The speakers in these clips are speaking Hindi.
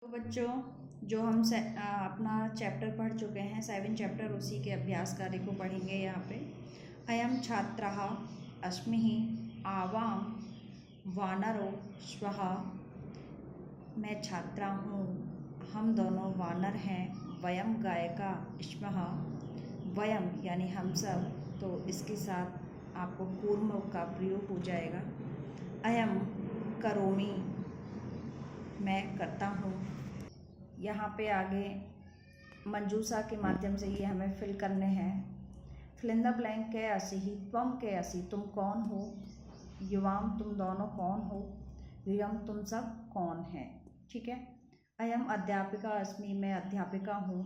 तो बच्चों, जो हम अपना चैप्टर पढ़ चुके हैं 7 चैप्टर, उसी के अभ्यास कार्य को पढ़ेंगे यहाँ पे। अयम छात्रः अस्मि आवाम वानरो श्वः। मैं छात्रा हूँ, हम दोनों वानर हैं। वयम गायका स्मः। वयम यानी हम सब, तो इसके साथ आपको कूर्म का प्रयोग हो जाएगा। अयम करोमि, मैं करता हूँ। यहाँ पे आगे मंजूषा के माध्यम से ये हमें फिल करने हैं। फिल इन द ब्लैंक के असि ही, त्वम के असि, तुम कौन हो। युवाम, तुम दोनों कौन हो। युयम, तुम सब कौन हैं। ठीक है। अयम अध्यापिका अस्मि, मैं अध्यापिका हूँ।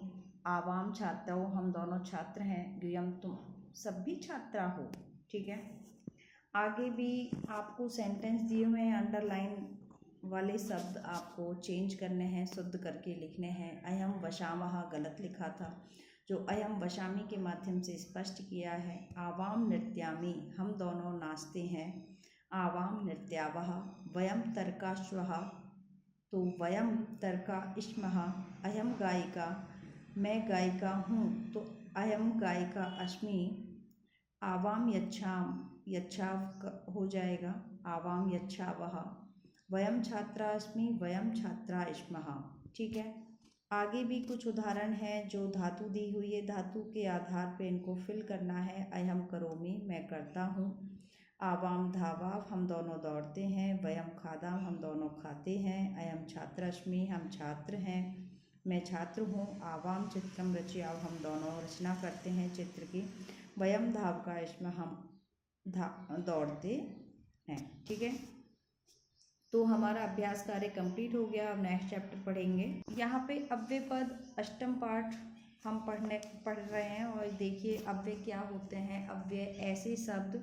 आवाम छात्रो, हम दोनों छात्र हैं। युयम, तुम सब भी छात्रा हो। ठीक है। आगे भी आपको सेंटेंस दिए हुए हैं, अंडरलाइन वाले शब्द आपको चेंज करने हैं, शुद्ध करके लिखने हैं। अयम वशामः गलत लिखा था, जो अयम वशामी के माध्यम से स्पष्ट किया है। आवाम नृत्यामि, हम दोनों नाचते हैं। आवाम नृत्यावः। वयम तर्का श्वः, तो वयम तर्का स्मः। अयम गायिका, मैं गायिका हूँ, तो अयम गायिका अस्मि। आवाम यच्छाम, यच्छाव हो जाएगा। आवाम यच्छावः। वयम छात्रा अस्मि, वयम छात्रा स्मः। ठीक है। आगे भी कुछ उदाहरण हैं जो धातु दी हुई है, धातु के आधार पे इनको फिल करना है। अयम करोमि, मैं करता हूँ। आवाम धावाव, हम दोनों दौड़ते हैं। वयम खादाम, हम दोनों खाते हैं। अयम छात्रास्मि, हम छात्र हैं, मैं छात्र हूँ। आवाम चित्रम रचयाव, हम दोनों रचना करते हैं चित्र की। वयम धावका स्म, हम दौड़ते हैं। ठीक है। तो हमारा अभ्यास कार्य कंप्लीट हो गया। अब नेक्स्ट चैप्टर पढ़ेंगे। यहाँ पे अव्यय पद अष्टम पाठ हम पढ़ रहे हैं। और देखिए अव्यय क्या होते हैं। अव्यय ऐसे शब्द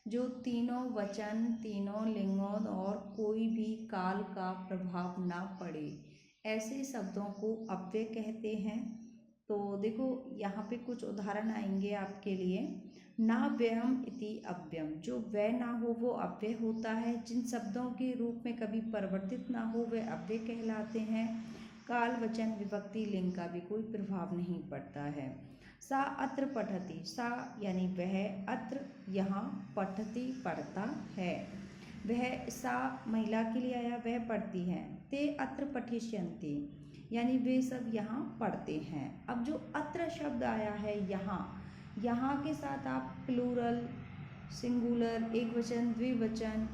जो तीनों वचन, तीनों लिंगों और कोई भी काल का प्रभाव ना पड़े, ऐसे शब्दों को अव्यय कहते हैं। तो देखो यहाँ पे कुछ उदाहरण आएंगे आपके लिए। ना व्ययम इति अव्ययम, जो व्यय ना हो वो अव्यय होता है। जिन शब्दों के रूप में कभी परिवर्तित ना हो वे अव्यय कहलाते हैं। काल, वचन, विभक्ति, लिंग का भी कोई प्रभाव नहीं पड़ता है। सा अत्र पठति, सा यानी वह, अत्र यहाँ, पठति पढ़ता है। वह, सा महिला के लिए आया, वह पढ़ती है। ते अत्र पठिष्यन्ति, यानी वे सब यहाँ पढ़ते हैं। अब जो अत्र शब्द आया है यहाँ, यहाँ के साथ आप प्लूरल, सिंगुलर, एक वचन, द्विवचन,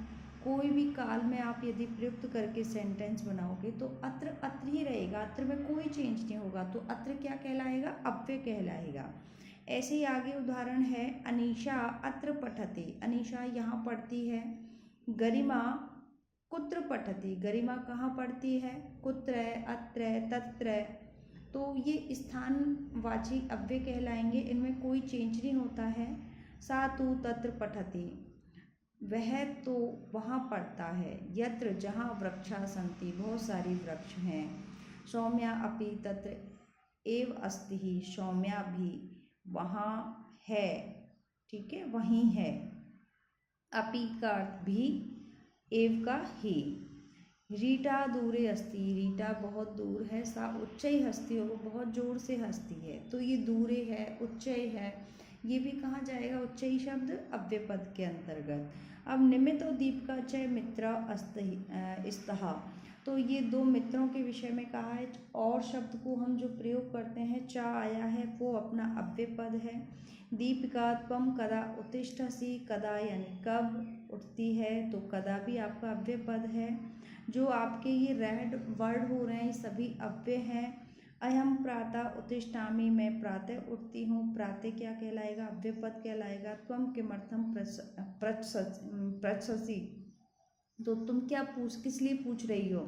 कोई भी काल में आप यदि प्रयुक्त करके सेंटेंस बनाओगे तो अत्र अत्र ही रहेगा, अत्र में कोई चेंज नहीं होगा। तो अत्र क्या कहलाएगा, अव्यय कहलाएगा। ऐसे ही आगे उदाहरण है। अनीशा अत्र पठति, अनीशा यहाँ पढ़ती है। गरिमा कुत्र पठति, गरिमा कहाँ पढ़ती है। कुत्र, अत्र, तत्र, तो ये स्थानवाची अव्यय कहलाएंगे, इनमें कोई चेंज नहीं होता है। सा तु तत्र पठति, वह तो वहाँ पढ़ता है। यत्र, जहाँ, वृक्षा सन्ति, बहुत सारी वृक्ष हैं। सौम्या अपि तत्र एव अस्ति, सौम्या भी वहाँ है। ठीक है, वहीं है। अपि का अर्थ भी, एव का ही। रीटा दूरे अस्ति, रीटा बहुत दूर है। सा उच्चई हस्ती, हो, वो बहुत जोर से हंसती है। तो ये दूरे है, उच्चई है, ये भी कहाँ जाएगा, उच्चई शब्द अव्यय पद के अंतर्गत। अब निमित्त और दीपिका च मित्र स्तः, तो ये दो मित्रों के विषय में कहा है। और शब्द को हम जो प्रयोग करते हैं, चा आया है, वो अपना अव्यय पद है। दीपिका त्वम कदा उत्तिष्ठसि, कदा यानी कब उठती है, तो कदा भी आपका अव्यय पद है। जो आपके ये रेड वर्ड हो रहे हैं ये सभी अव्यय हैं। अयम प्रातः उत्तिष्ठामि, मैं प्रातः उठती हूँ, प्रातः क्या कहलाएगा, अव्यय पद कहलाएगा। त्वम किमर्थम पृच्छसि, तो तुम क्या किस लिए पूछ रही हो।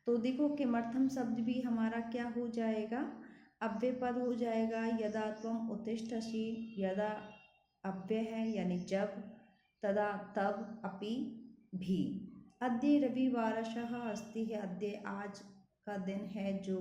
तो देखो किमर्थम शब्द भी हमारा क्या हो जाएगा, अव्यय पद हो जाएगा। यदा त्वम उत्तिष्ठसि, यदा अव्यय है यानी जब, तदा तब, अपि भी। अद्य रविवारशः अस्ति है, अद्य आज का दिन है, जो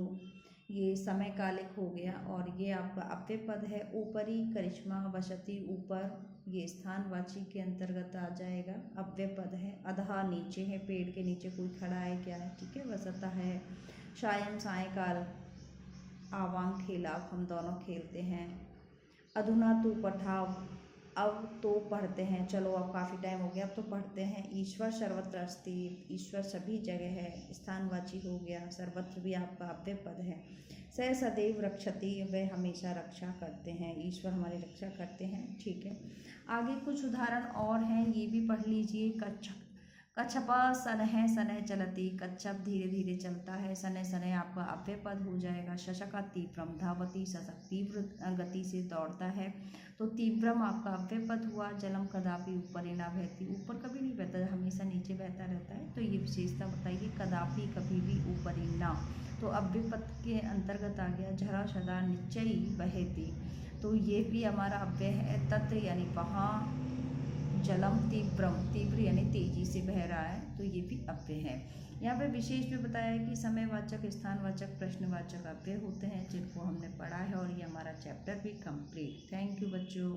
ये समय कालिक हो गया और ये आपका अव्यय पद है। ऊपरी करिश्मा वसति, ऊपर, ये स्थानवाची के अंतर्गत आ जाएगा, अव्यय पद है। अधः नीचे है, पेड़ के नीचे कोई खड़ा है क्या है। ठीक है, वसता है। सायं सायंकाल आवाम खेला, हम दोनों खेलते हैं। अधुना तू पठाव, अब तो पढ़ते हैं, चलो अब काफ़ी टाइम हो गया, अब तो पढ़ते हैं। ईश्वर सर्वत्र अस्ति, ईश्वर सभी जगह है, स्थानवाची हो गया। सर्वत्र भी आपका अव्यय पद है। स सदैव रक्षति, वह हमेशा रक्षा करते हैं, ईश्वर हमारी रक्षा करते हैं। ठीक है, आगे कुछ उदाहरण और हैं, ये भी पढ़ लीजिए। कच्छप सनह सनह चलती, कच्छप धीरे धीरे चलता है। सनह सनह आपका अव्यय पद हो जाएगा। शशका तीव्रम धावती, शशक तीव्र गति से दौड़ता है, तो तीव्रम आपका अव्यय पद हुआ। जलम कदापि ऊपरी न बहती, ऊपर कभी नहीं बहता, हमेशा नीचे बहता रहता है, तो ये विशेषता बताइए। कदापि कभी भी ऊपरी न, तो अव्यय पद के अंतर्गत आ गया। झरा सदा निश्चयी बहती, तो ये भी हमारा अव्यय है। तत् यानी वहाँ, जलम तीव्रम, तीव्र यानी तेजी से बह रहा है, तो ये भी अव्यय है। यहाँ पे विशेष में बताया है कि समयवाचक, स्थानवाचक, प्रश्नवाचक अव्यय होते हैं, जिनको हमने पढ़ा है, और ये हमारा चैप्टर भी कंप्लीट। थैंक यू बच्चों।